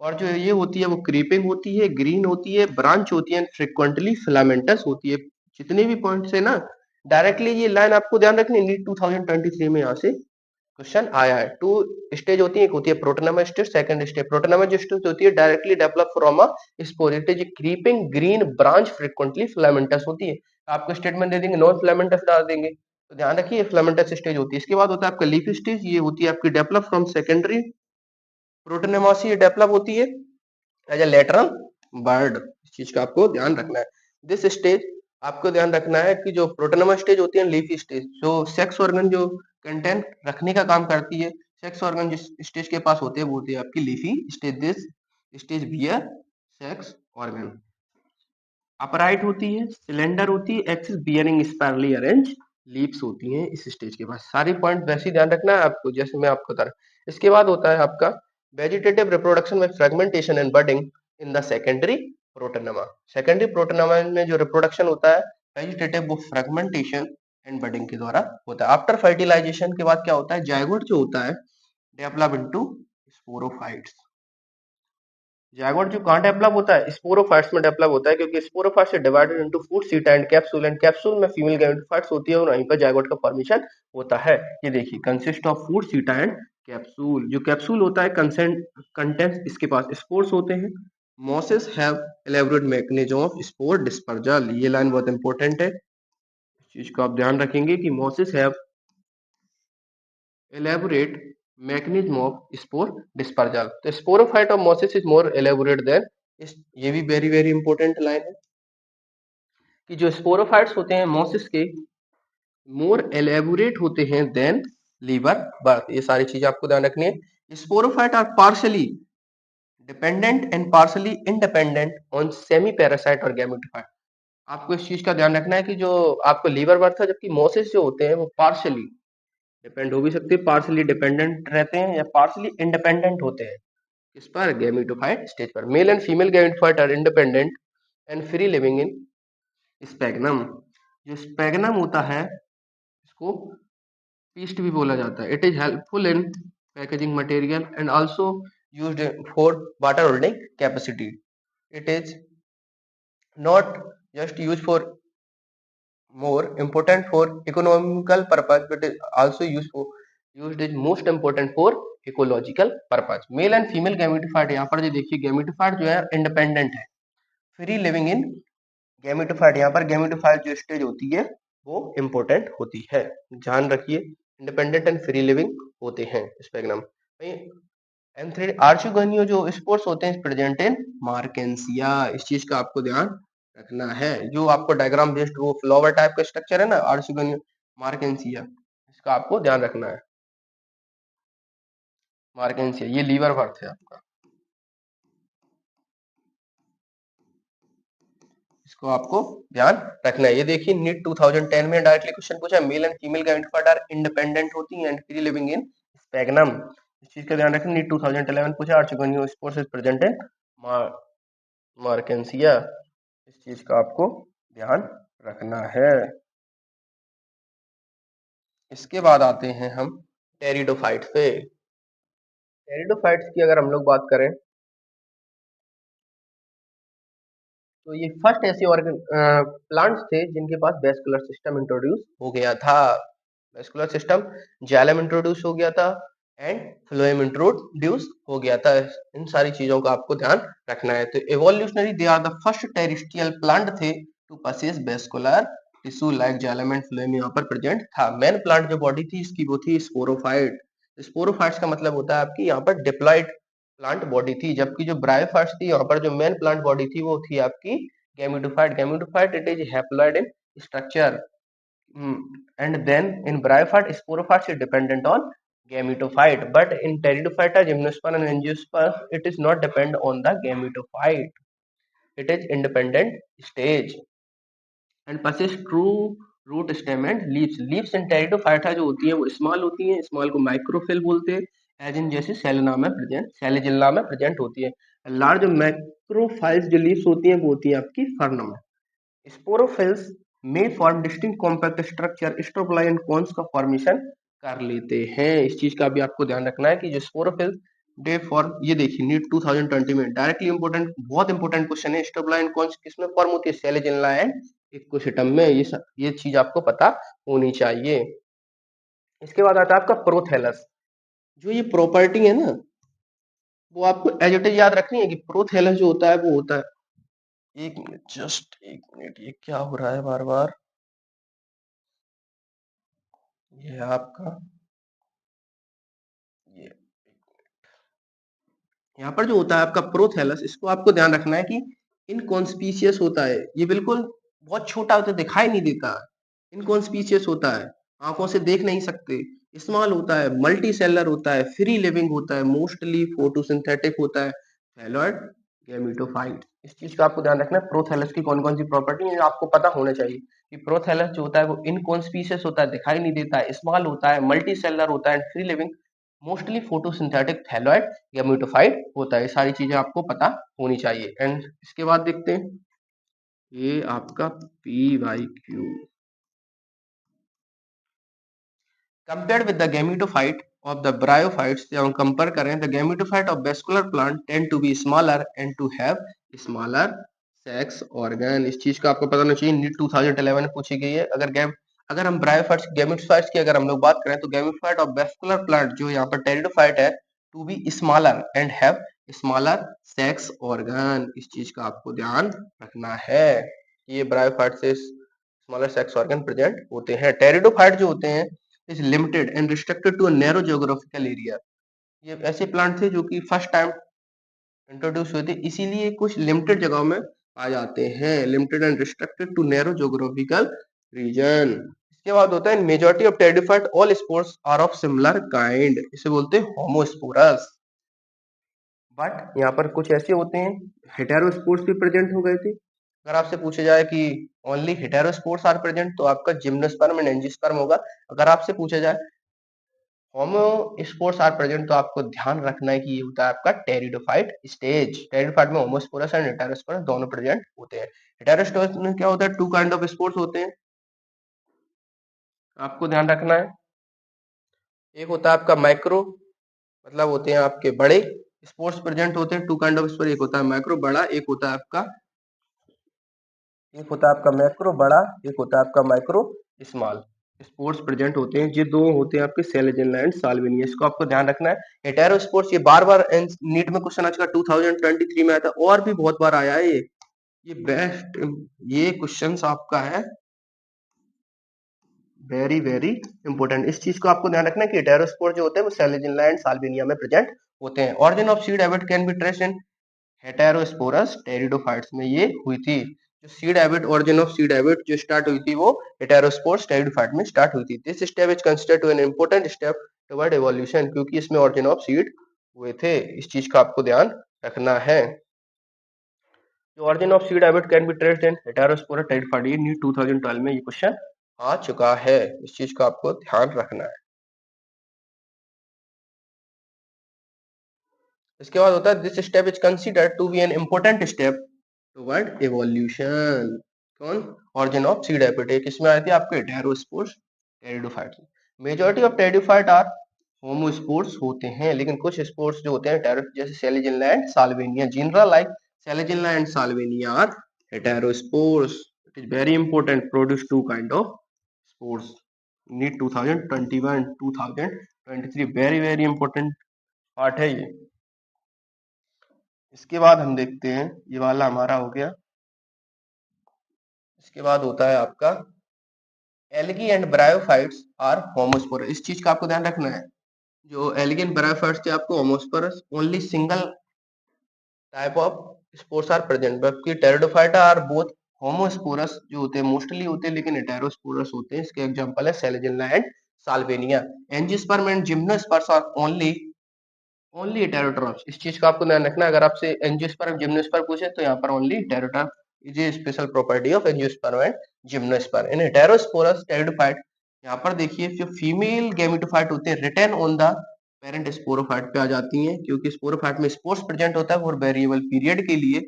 और जो ये होती है वो क्रीपिंग होती है, ग्रीन होती है, ब्रांच होती है, फ्रिक्वेंटली फिलामेंटस होती है। जितने भी पॉइंट्स है ना डायरेक्टली ये लाइन आपको ध्यान रखनी, नीट 2023 में यहाँ से क्वेश्चन आया है। टू स्टेज होती है, एक होती है प्रोटोनोमा स्टेज, सेकंड स्टेज। प्रोटोनोमा जो स्टेज होती है directly develop from a spore, it is creeping green branch frequently filamentous होती है। आपको स्टेटमेंट दे देंगे नॉन फिलामेंटस डाल देंगे, तो ध्यान रखिए फिलामेंटस स्टेज होती है। इसके बाद होता है आपका लीफ स्टेज, ये होती है आपकी डेवलप फ्रॉम सेकेंडरी प्रोटोनेमासी, ये डेवलप होती है एज ए लेटरल बर्ड, इस चीज का आपको ध्यान रखना है। दिस स्टेज आपको ध्यान रखना है कि जो प्रोटोनोमा स्टेज होती है लीफी स्टेज, जो सेक्स ऑर्गन जो कंटेंट रखने का काम करती है, सेक्स ऑर्गन जिस स्टेज के पास होते हैं वो होती है आपकी leafy stage. This stage bear sex organ, upright होती है, सिलेंडर होती है, axis bearing spirally arrange leaves होती हैं इस स्टेज के पास। सारी पॉइंट वैसे ही ध्यान रखना है आपको जैसे मैं आपको बता रहा। इसके बाद होता है आपका वेजिटेटिव रिप्रोडक्शन में fragmentation and budding in the secondary protonema. Secondary protonema में जो रिप्रोडक्शन होता है वेजिटेटिव वो फ्रेगमेंटेशन एंड बडिंग के द्वारा होता है। आफ्टर फर्टिलाइजेशन के बाद क्या होता है, जायगोट जो होता है डेवलप इनटू स्पोरोफाइट्स। जायगोट जो कहाँ डेवलप होता है, स्पोरोफाइट्स में डेवलप होता है, क्योंकि स्पोरोफाइट्स से divided into food seta and capsule में फीमेल गैमेटोफाइट्स होती है और वहीं पर जायगोट का फॉर्मेशन होता है। ये देखिए consist of foot seta and capsule. जो कैप्सूल होता है कंटेंट्स इसके पास स्पोर्स होते हैं। Mosses have elaborate mechanism of spore dispersal, ये लाइन बहुत इंपॉर्टेंट है, इस चीज को आप ध्यान रखेंगे कि mosses have elaborate mechanism of spore dispersal। तो sporophyte of mosses is more elaborate than इस, ये भी वेरी वेरी इंपॉर्टेंट लाइन है कि जो स्पोरोफाइट्स होते हैं मोसिस के मोर एलेबोरेट होते हैं देन लीवर बर्थ। ये सारी चीजें आपको ध्यान रखनी है। Sporophyte are partially dependent and partially independent on semi parasite और गैमेटोफाइट। आपको इस चीज का ध्यान रखना है कि जो आपको लीवर बर्थ है, जबकि मोसिस जो होते हैं वो पार्शली डिपेंड हो भी सकते हैं, पार्शली डिपेंडेंट रहते हैं या पार्शली इंडिपेंडेंट होते हैं किस पर, गैमेटोफाइट स्टेज पर। Male and female gametophyte are independent and free living in sphagnum. जो स्पेगनम होता है इसको पीस्ट भी बोला जाता है। It is helpful in packaging material and also used for water holding capacity. It is not just use for more important for economical purpose but is also used is most important for ecological purpose। Mail and female gametophyte, यहाँ पर जो देखिए gametophyte जो है independent है, free living इन gametophyte. यहाँ पर gametophyte जो स्टेज होती है वो इंपॉर्टेंट होती है, ध्यान रखिए इंडिपेंडेंट एंड फ्री लिविंग होते हैं स्पेगनम। एंथ्रेड आर्चोगोनियो जो स्पोर्स होते हैं प्रेजेंट इन मार्केंसिया, इस चीज का आपको ध्यान रखना है। जो आपको डायग्राम बेस्ड वो फ्लावर टाइप का स्ट्रक्चर है ना, आर्सिगोनिया मार्केंसिया, इसका आपको ध्यान रखना है। मार्केंसिया ये लीवर बर्थ है आपका, इसको आपको ध्यान रखना है। ये देखिए नीट 2010 में डायरेक्टली क्वेश्चन पूछा, male and female gametophyte are independent होती हैं and free living in sphagnum. इस चीज का ध्यान रखें। नीट 2011 पूछा, आर्चिगोनियोस्पोर्स इज प्रेजेंट इन मार्केंसिया। इस चीज का आपको ध्यान रखना है। इसके बाद आते हैं हम टेरिडोफाइट पे। टेरिडोफाइट्स की अगर हम लोग बात करें तो ये फर्स्ट ऐसे ऑर्गन प्लांट्स थे जिनके पास वेस्कुलर सिस्टम इंट्रोड्यूस हो गया था। वेस्कुलर सिस्टम, जाइलम इंट्रोड्यूस हो गया था एंड फ्लोएम इंट्रोड्यूस हो गया था। इन सारी चीजों का आपको ध्यान रखना है। तो evolutionary they are the first terrestrial plant थे to possess vascular tissue like xylem and phloem यहाँ पर प्रेजेंट था। मेन प्लांट जो बॉडी थी इसकी वो थी स्पोरोफाइट। स्पोरोफाइट्स का मतलब होता है आपकी यहाँ पर डिप्लॉइड प्लांट बॉडी थी, जबकि जो ब्रायोफाइट्स थी यहाँ पर जो मेन प्लांट बॉडी थी वो थी आपकी gametophyte. Gametophyte it is haploid in structure and then in bryophyte sporophytes is dependent on gametophyte, but in pteridophyta gymnosperm and angiosperm it is not depend on the gametophyte, it is independent stage and possess true root stem and leaves in pteridophyta जो होती है वो small होती है, small को माइक्रोफिल बोलते हैं, as in जैसे सेलेना में प्रेजेंट, सेलेजिल्ला में प्रेजेंट होती है। लार्ज मैक्रोफाइल्स जो लीव्स होती हैं वो होती है आपकी फर्न में। स्पोरोफिल्स में form distinct compact structure strobili and cones का फॉर्मेशन कर लेते हैं। इस चीज का भी आपको ध्यान रखना है कि जो स्पोरोफिल्स डे फॉर्म, ये देखिए नीट 2020 में डायरेक्टली इंपोर्टेंट, बहुत इंपोर्टेंट क्वेश्चन है, स्ट्रोबलाई एंड कॉन्स किसमें फॉर्म होती है, सेलेजिल्ला एंड इकोसिस्टम में। ये चीज आपको पता होनी चाहिए। इसके बाद आता है आपका प्रोथैलस। जो ये प्रॉपर्टी है ना वो आपको एज इट इज याद रखनी है कि प्रोथैलस जो होता है वो होता है, एक मिनट, जस्ट एक मिनट, ये क्या हो रहा है बार बार, ये है आपका, ये यहाँ पर जो होता है आपका प्रोथैलस, इसको आपको ध्यान रखना है कि इनकॉन्स्पिशियस होता है। ये बिल्कुल बहुत छोटा होता है, दिखाई नहीं देता, इनकॉन्स्पिशियस होता है, आंखों से देख नहीं सकते, स्मॉल होता है, मल्टी सेलर होता है, फ्री लिविंग होता है, मोस्टली फोटोसिंथेटिक होता है, थैलॉइड गैमेटोफाइट। इस चीज का आपको ध्यान रखना है। प्रोथैलस की कौन कौन सी प्रॉपर्टी है आपको पता होना चाहिए कि प्रोथैलस जो होता है वो इनकॉन्स्पिशियस होता है, दिखाई नहीं देता है, स्मॉल होता है, मल्टी सेलर होता है, free living, mostly photosynthetic, thalloid gametophyte होता है। ये सारी चीजें आपको पता होनी चाहिए। एंड इसके बाद देखते हैं ये आपका PYQ। Compared with the gametophyte of the bryophytes, जब हम कंपेयर करें, the gametophyte of vascular plant tend to be smaller and to have smaller sex organ। इस चीज का आपको पता होना चाहिए, नीट 2011 में पूछी गई है। अगर हम ब्रायोफाइट्स गैमेटोफाइट्स की अगर हम लोग बात करें तो गैमेटोफाइट ऑफ वेस्कुलर प्लांट जो यहाँ पर टेरिडोफाइट है, to be smaller and have smaller sex organ. इस चीज का आपको ध्यान रखना है कि ये ब्रायोफाइट से स्मॉलर सेक्स ऑर्गन प्रेजेंट होते हैं। टेरिडोफाइट जो होते हैं is limited and restricted to a narrow geographical area. ये ऐसे प्लांट थे जो कि फर्स्ट टाइम इंट्रोड्यूस हुए थे, इसीलिए कुछ लिमिटेड जगहों में पाए जाते हैं। Limited and restricted to narrow geographical region. इसके बाद होता है majority of pteridophyte all spores are of similar kind, इसे बोलते हैं होमोस्पोरस। बट यहाँ पर कुछ ऐसे होते हैं हेटेरोस्पोर्स भी प्रेजेंट हो गए थे। अगर आपसे पूछा जाए कि ओनली हेटेरोस्पोर्स आर प्रेजेंट तो आपका जिम्नोस्पर्म एंड एंजियोस्पर्म होगा। अगर आपसे पूछा जाए होमोस्पोर्स आर प्रेजेंट तो आपको ध्यान रखना है कि ये होता है आपका टेरिडोफाइट स्टेज। टेरिडोफाइट में होमोस्पोरस एंड हेटेरोस्पोरस दोनों प्रेजेंट होते हैं। हेटेरोस्पोरस में क्या होता है, टू काइंड ऑफ स्पोर्स होते हैं, आपको ध्यान रखना है। एक होता है आपका माइक्रो, मतलब होते हैं आपके बड़े स्पोर्स प्रेजेंट होते हैं, टू काइंड ऑफ स्पोर्स, एक होता है माइक्रो बड़ा, एक होता है आपका मैक्रो बड़ा, एक होता है आपका माइक्रो स्मॉल। स्पोर्ट्स प्रेजेंट होते हैं, ये दो होते हैं आपके सेलेजिनला एंड साल्विनिया। इसको आपको ध्यान रखना है। हेटेरो स्पोर्ट्स ये बार बार नीट में क्वेश्चन आ चुका, 2023 में आया था और भी बहुत बार आया है ये बेस्ट, ये क्वेश्चन आपका है वेरी वेरी इंपॉर्टेंट। इस चीज को आपको ध्यान रखना है कि हेटेरोस्पोर जो होते हैं वो सेलेजिनला एंड साल्विनिया में प्रेजेंट होते हैं। Origin of seed habit can be traced in heterosporous pteridophytes में ये हुई थी। जो seed habit, origin of seed habit जो स्टार्ट हुई थी वो हेटेरोस्पोर्स टेरिडोफाइट में स्टार्ट हुई थी। This step is considered to an important step toward evolution, क्योंकि इसमें ओरिजिन ऑफ सीड हुए थे। इस चीज का आपको ध्यान रखना है। The origin of seed habit can be traced in Heterospora pteridophyte, ये नीट 2012 में ये क्वेश्चन आ चुका है। इस चीज का आपको ध्यान रखना है। इसके बाद होता है this step is considered to be an important step toward evolution. कौन? Origin of seed habit. एक इसमें आई थी आपके heterospores pteridophyte. Majority of pteridophyte are homospores होते हैं, लेकिन कुछ स्पोर्स जो होते हैं हेटेरो, जैसे Selaginella and Salvinia, genera like Selaginella and Salvinia are heterospores. It is very important, produce two kind of spores. NEET 2021 2023 very very important part है ये। इसके बाद हम देखते हैं, ये वाला हमारा हो गया। इसके बाद होता है आपका algae and bryophytes are homosporous. इस चीज का आपको ध्यान रखना है। जो एल्गी एंड ब्रायोफाइट्स थे आपको homosporous, only single type of spores are present, जबकि टेरिडोफाइटा आर बोथ होमोस्पोरस जो होते हैं मोस्टली होते हैं, लेकिन हेटेरोस्पोरस होते हैं। इसके एग्जांपल है Selaginella and Salvinia. Angiosperm and gymnosperm are only heterotrophs. इस चीज का आपको ध्यान रखना है। अगर आपसे एंजियोस्पर्म जिम्नोस्पर्म पूछे तो यहाँ पर only heterotroph is a special property of angiosperm and gymnosperm. In heterosporous pteridophyte, यहाँ पर देखिए जो फीमेल गैमेटोफाइट होते हैं retain on the parent sporophyte पे आ जाती हैं, क्योंकि स्पोरोफाइट में स्पोर्स प्रेजेंट होता है और वेरिएबल पीरियड के लिए।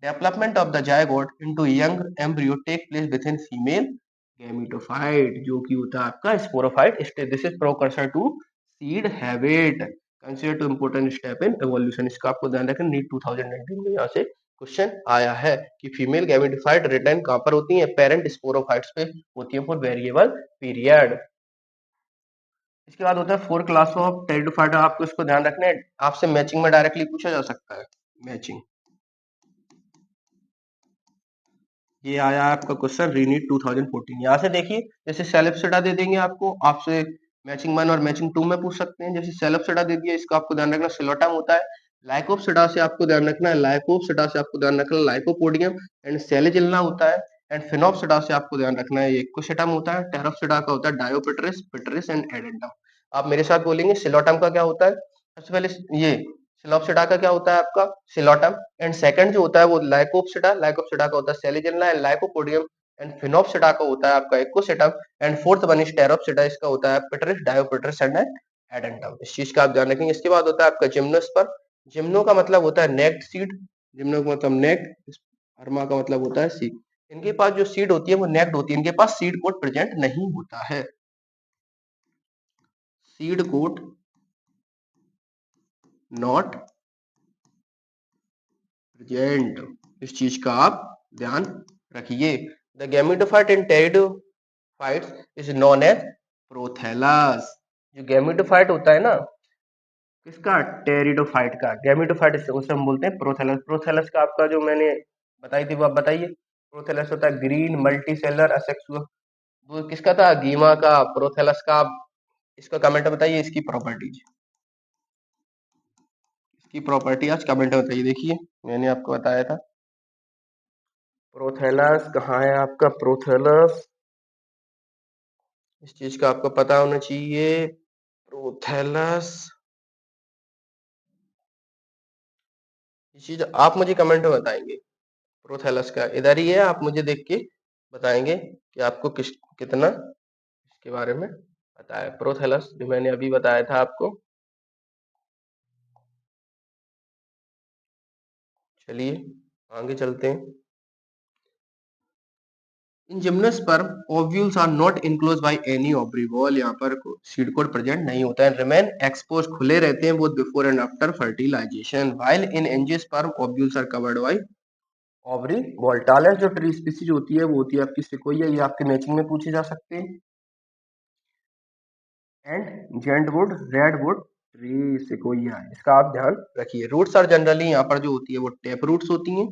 Development of the zygote into young embryo take place within female gametophyte, जो कि होता है आपका sporophyte stage. This is precursor to seed habit, consider to important step in evolution. इसका आपको ध्यान रखें, नीट 2019 में यहाँ से क्वेश्चन आया है कि फीमेल गैमेटोफाइट रिटेन कहाँ पर होती है? पेरेंट स्पोरोफाइट्स पे होती है फॉर वेरिएबल पीरियड। इसके बाद होता है 4 क्लास ऑफ टेरिडोफाइट। आपको इसको ध्यान रखना है, आपसे मैचिंग में डायरेक्टली पूछा जा सकता है। मैचिंग, ये आया आपका क्वेश्चन रीनीट 2014। यहाँ से देखिए, जैसे सेलेप्सिडा दे देंगे आपको, आपसे मैचिंग 1 और मैचिंग 2 में पूछ सकते हैं। जैसे सेलेप्सिडा दे दिया, इसका आपको ध्यान रखना सिलोटम होता है। लाइकोप्सिडा से आपको ध्यान रखना है, लाइकोप्सिडा से आपको ध्यान रखना है लाइकोपोडियम एंड सेलेजिल्ला होता है। एंड फिनोप्सिडा से आपको ध्यान रखना है इक्कोसेटम होता है। टेरोप्सिडा का होता है डायोपिटरिस, पिटरिस एंड एडेंटम। आप मेरे साथ बोलेंगे सिलोटम का क्या होता है। सबसे पहले ये सिलोप्सिडा का क्या होता है आपका सिलोटम, एंड सेकंड जो होता है वो लाइकोप्सिडा, लाइकोप्सिडा का होता है Selaginella and Lycopodium, and Sphenopsida का होता है आपका Equisetum, and fourth one is Pteropsida, इसका होता है पिटरिस, डायोपिटरिस एंड एडेंटम। इस चीज का आप ध्यान रखेंगे। इसके बाद होता है आपका जिम्नोस्पर्म। जिम्नो का मतलब होता है नेक्ड सीड, जिम्नो का मतलब नेक्ड, अर्मा का मतलब होता है सीड। इनके पास जो सीड होती है वो नेक्ड होती है, इनके पास सीड कोट प्रेजेंट नहीं होता है। सीड कोट नॉट प्रेजेंट, इस चीज का आप ध्यान रखिए। The gametophyte in pteridophytes is known as prothallus. जो गैमेटोफाइट होता है ना, किसका? टेरिडोफाइट का। गैमेटोफाइट उसे हम बोलते हैं प्रोथैलस। प्रोथैलस का आपका जो मैंने बताई थी वो आप बताइए। प्रोथैलस होता है ग्रीन मल्टीसेलर असेक्सुअल। वो किसका था? गीमा का। प्रोथैलस का। आप इसका कमेंट बताइए, इसकी प्रॉपर्टीज, इसकी प्रॉपर्टी आज कमेंट में बताइए। देखिए मैंने आपको बताया था प्रोथैलस कहाँ है आपका प्रोथैलस, इस चीज का आपको पता होना चाहिए। प्रोथैलस, ये चीज आप मुझे कमेंट में बताएंगे। प्रोथैलस का इधर ही है, आप मुझे देख के बताएंगे कि आपको कितना इसके बारे में पता है। प्रोथैलस जो मैंने अभी बताया था आपको। चलिए आगे चलते हैं। In gymnosperm ovules are not enclose by any ovary wall. यहाँ पर सीड कोड प्रेजेंट नहीं होता है। रिमेन एक्सपोज, खुले रहते हैं both before and after fertilization. While in angiosperm ovules are covered by ovary wall. Tallest जो ट्री स्पीसीज होती है वो होती है आपकी सिकोया, ये आपके मैचिंग में पूछे जा सकते हैं। एंड जेंटवुड, रेडवुड ट्री, सिकोया, इसका आप ध्यान रखिए। रूट्स आर जनरली यहाँ पर जो होती है वो टेप रूट्स होती हैं।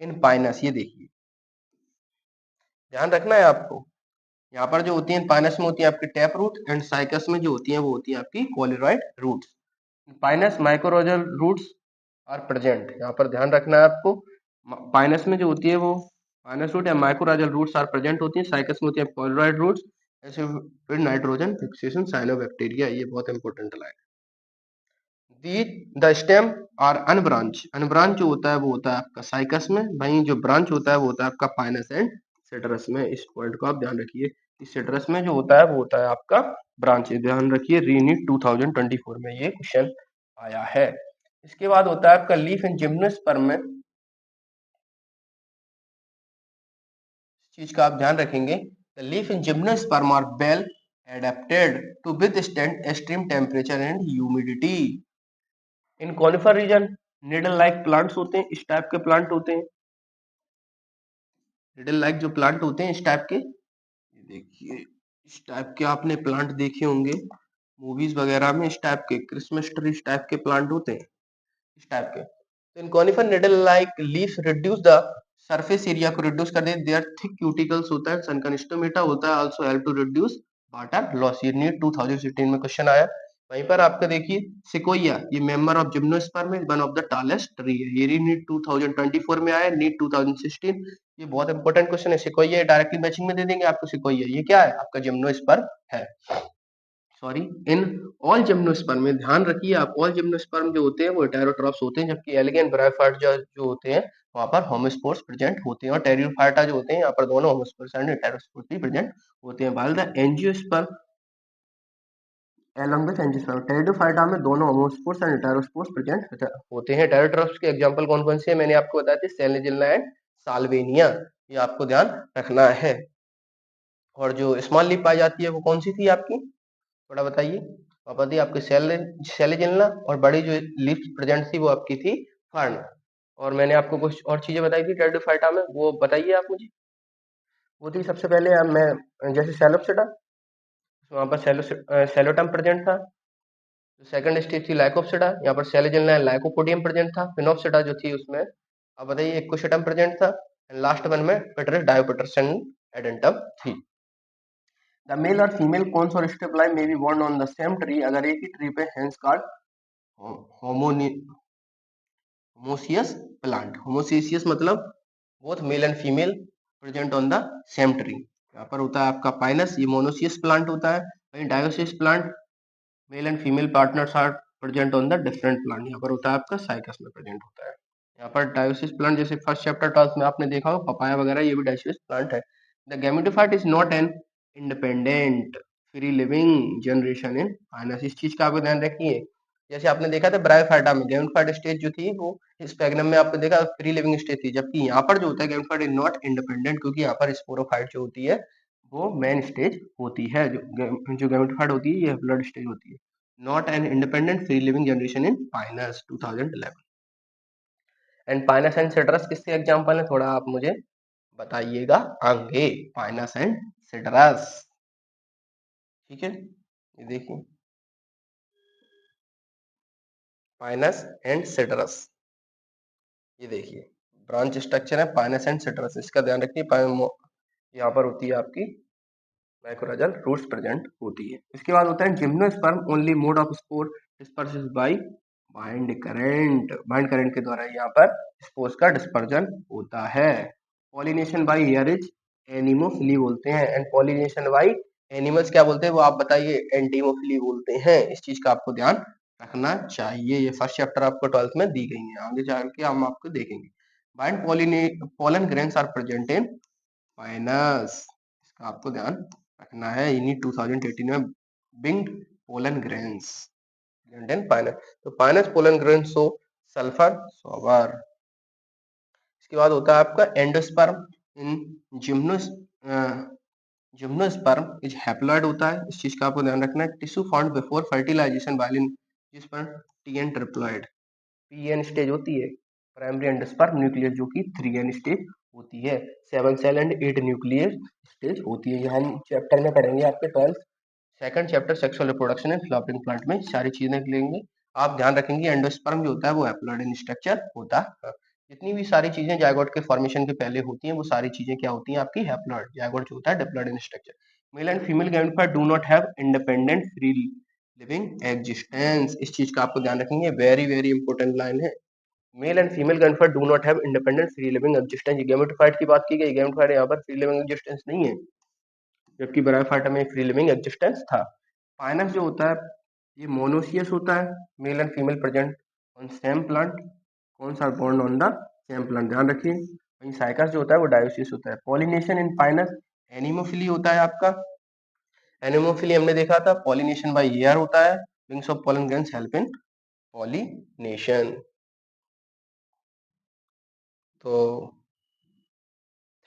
इन पाइनस, ये देखिए ध्यान रखना है आपको, यहाँ पर जो होती है पाइनस में होती है आपकी टैप रूट, एंड साइकस में जो होती है वो होती है आपकी coralloid roots. Pinus mycorrhizal roots are present, यहाँ पर ध्यान रखना है आपको। पाइनस में जो होती है वो पाइनस रूट या माइक्रोराजल रूट्स आर प्रेजेंट होती हैं, साइकस में होती है पोलराइड रूट्स, ऐसे फिर नाइट्रोजन फिक्सेशन साइनोबैक्टीरिया, ये बहुत important line. The stem are unbranch, unbranch जो होता है वो होता है आपका साइकस में, वहीं जो ब्रांच होता है वो होता है आपका पाइनस एंड सिट्रस में। इस पॉइंट को आप ध्यान रखिए, इस सिट्रस में जो होता है वो होता है आपका ब्रांच, ध्यान रखिए। रीनीट 2024 में ये क्वेश्चन आया है। इसके बाद होता है आपका लीफ इन जिम्नोस्पर्म में, चीज का आप ध्यान रखेंगे। The leaf in gymnosperm are well adapted to withstand extreme temperature and humidity. In conifer region needle like plants होते हैं, इस टाइप के प्लांट होते हैं, निडल लाइक जो प्लांट होते हैं इस टाइप के, देखिए इस टाइप के आपने प्लांट देखे होंगे मूवीज वगैरह में, इस टाइप के क्रिसमस ट्री इस टाइप के प्लांट होते हैं, इस टाइप के। तो in conifer needle like leaves reduce the surface area को रिड्यूस कर दे, देयर थिक क्यूटिकल्स होता है, सनकनिस्टोमेटा होता है, also help to reduce water loss. ये नीट 2016 में क्वेश्चन आया। वहीं पर आपका देखिए सिकोया, ये मेंबर ऑफ जिम्नोस्पर्म में one of the tallest tree है, ये नीट 2024 में आया, नीट 2016। ये बहुत इंपॉर्टेंट क्वेश्चन है, सिकोया डायरेक्टली मैचिंग में दे देंगे आपको, सिकोया ये क्या है आपका जिम्नोस्पर्म है, सॉरी इन ऑल जिम्नोस्पर्म में। ध्यान रखिए आप, ऑल जिम्नोस्पर्म जो होते हैं वो हेटेरोट्रॉप्स होते हैं, जबकि एलिगेंट ब्रायोफाइट जो होते हैं वहां पर होमोस्पोर्स प्रेजेंट होते हैं, और टेरियोफाइटा जो होते हैं यहाँ पर दोनों होमोस्पोर्स एंड हेटेरोस्पोर्स भी प्रेजेंट होते हैं। while the angiosperm along with angiosperm, pteridophyta में दोनों होमोस्पोर्स एंड हेटेरोस्पोर्स प्रेजेंट होते हैं। हेटेरोट्रॉप्स के एग्जांपल कौन कौन से हैं मैंने आपको बताया था, सेलेजिल्ला एंड साल्वेनिया, ये आपको ध्यान रखना है। और जो स्मॉल लीफ पाई जाती है वो कौन सी थी आपकी, थोड़ा बताइए। पापा दी आपकी सेलेजिल्ला, और बड़ी जो लीफ प्रेजेंट थी वो आपकी थी फर्न। और मैंने आपको कुछ और चीजें बताई थी टेरिडोफाइटा में, वो बताइए आप मुझे। वो थी सबसे पहले मैं जैसे सैलोप्सिडा, वहाँ पर सेलोटम प्रेजेंट था। सेकंड स्टेज थी लाइकोप्सिडा, यहाँ पर सेलेजिल्ला लाइकोपोडियम प्रेजेंट था। फिनोप्सिडा जो थी उसमें अब बताइए इक्कोसिटम प्रेजेंट था। लास्ट वन में पेटरस डायोपेटरस एडेंटम थी। द मेल और फीमेल कोन्स और strobili may be borne on the same tree, अगर एक ही ट्री पे hence called monoecious plant, monoecious मतलब both male and female present on the same tree. यहाँ पर होता है आपका पाइनस, ये मोनोसियस प्लांट होता है। वहीं dioecious plant male and female partners are present on the different plant, यहाँ पर होता है आपका साइकस में प्रेजेंट होता है। यहाँ पर डायोसिस प्लांट जैसे फर्स्ट चैप्टर 12 में आपने देखा हो पपाया वगैरह, ये भी डायोसिस प्लांट है। The gametophyte is not an independent free living generation in fineness, इस चीज का आपको ध्यान रखिए। जैसे आपने देखा था ब्रायोफाइटा में गैमेटोफाइट स्टेज जो थी वो इस पैग्नम में आपने देखा फ्री लिविंग स्टेज थी, जबकि यहाँ पर जो होता है गैमेटोफाइट इज नॉट इंडिपेंडेंट, क्योंकि यहाँ पर स्पोरोफाइट जो होती है वो मेन स्टेज होती है, जो गैमेटोफाइट होती है ये ब्लड स्टेज होती है। Not an independent free living generation in Pinus 2011। And Pinus and citrus किसके एग्जांपल है, थोड़ा आप मुझे बताइएगा आगे। पाइनस एंड सिट्रस, ठीक है, ये देखिए पाइनस एंड सिट्रस, ये देखिए ब्रांच स्ट्रक्चर है पाइनस एंड सिट्रस, इसका ध्यान रखिए। यहाँ पर होती है आपकी माइक्रोराजल रूट्स प्रेजेंट होती है। इसके बाद होता है gymnosperm only mode of spore dispersal by wind current के द्वारा यहाँ पर स्पोर्स का डिस्पर्जन होता है। Pollination by here is anemophily बोलते हैं, एंड पॉलिनेशन बाय एनिमल्स क्या बोलते हैं वो आप बताइए, एंटीमोफिली बोलते हैं। इस चीज का आपको ध्यान रखना चाहिए, ये फर्स्ट चैप्टर आपको 12th में दी गई है, आगे चल के हम आपको देखेंगे। Bind pollen grains are present in pinus, इसका आपको ध्यान रखना है। यूनिट 2018 में बिंग पोलन ग्रेन्स पाइनस, तो pinus pollen grains so sulphur shower. इसके बाद होता है आपका endosperm in gymnos gymnosperm is haploid होता है, इस चीज का आपको ध्यान रखना है। Tissue found before fertilization by जिस पर टीएन ट्रिप्लॉइड पीएन स्टेज होती है, प्राइमरी एंडोस्पर्म न्यूक्लियस जो कि 3n स्टेज होती है, 7 सेल एंड 8 न्यूक्लियस स्टेज होती है। ये हम चैप्टर में पढ़ेंगे आपके 12 second chapter sexual reproduction in flowering plant में सारी चीजें लेंगे। आप ध्यान रखेंगे एंडोस्पर्म जो होता है वो हैप्लॉइड इन स्ट्रक्चर होता है। जितनी भी सारी चीजें जायगोट के फॉर्मेशन के पहले होती हैं वो सारी चीजें क्या होती हैं आपकी हैप्लॉइड, जायगोट जो होता है diploid in structure. Mail and female gametophyte do not have independent free living existence, इस चीज का आपको ध्यान रखेंगे, वेरी वेरी इंपॉर्टेंट लाइन है। Mail and female gametophyte do not have independent free living existence. Gametophyte की बात की गई, गैमेटोफाइट यहाँ पर फ्री लिविंग एग्जिस्टेंस नहीं है, जबकि ब्रायोफाइटा में फ्री लिविंग एग्जिस्टेंस था। पाइनस जो होता है ये मोनोसियस होता है, mail and female present on same plant, कौन सा bond on the same plant, ध्यान रखिए। वहीं साइकस जो होता है वो डायोसिस होता है। पॉलिनेशन इन पाइनस एनिमोफिली होता है आपका। एनिमोफिली हमने देखा था, पॉलिनेशन बाय एयर होता है, wings of pollen grains help in pollination. तो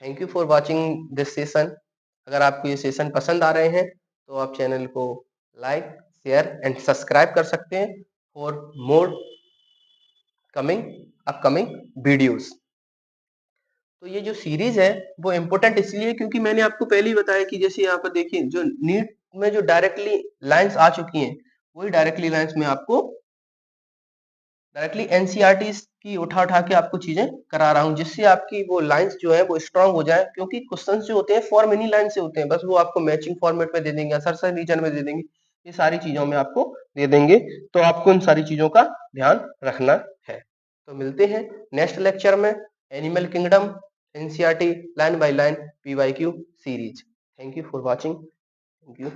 thank you for watching this session. अगर आपको ये सेशन पसंद आ रहे हैं तो आप चैनल को लाइक, शेयर एंड सब्सक्राइब कर सकते हैं for more coming upcoming videos. तो ये जो सीरीज है वो इम्पोर्टेंट इसलिए क्योंकि मैंने आपको पहले ही बताया कि जैसे यहाँ पर देखिए जो नीट में जो डायरेक्टली लाइंस आ चुकी हैं वही डायरेक्टली लाइंस में आपको डायरेक्टली एनसीईआरटी की उठा के आपको चीजें करा रहा हूँ, जिससे आपकी वो लाइंस जो है वो स्ट्रांग हो जाए। क्योंकि क्वेश्चंस जो होते हैं फॉर्म इन्हीं लाइन से होते हैं, बस वो आपको मैचिंग फॉर्मेट में दे देंगे, असरसर रीजन में दे देंगे, ये सारी चीजों में आपको दे देंगे। तो आपको इन सारी चीजों का ध्यान रखना है। तो मिलते हैं नेक्स्ट लेक्चर में, animal kingdom NCERT line by line PYQ series. Thank you for watching. Thank you.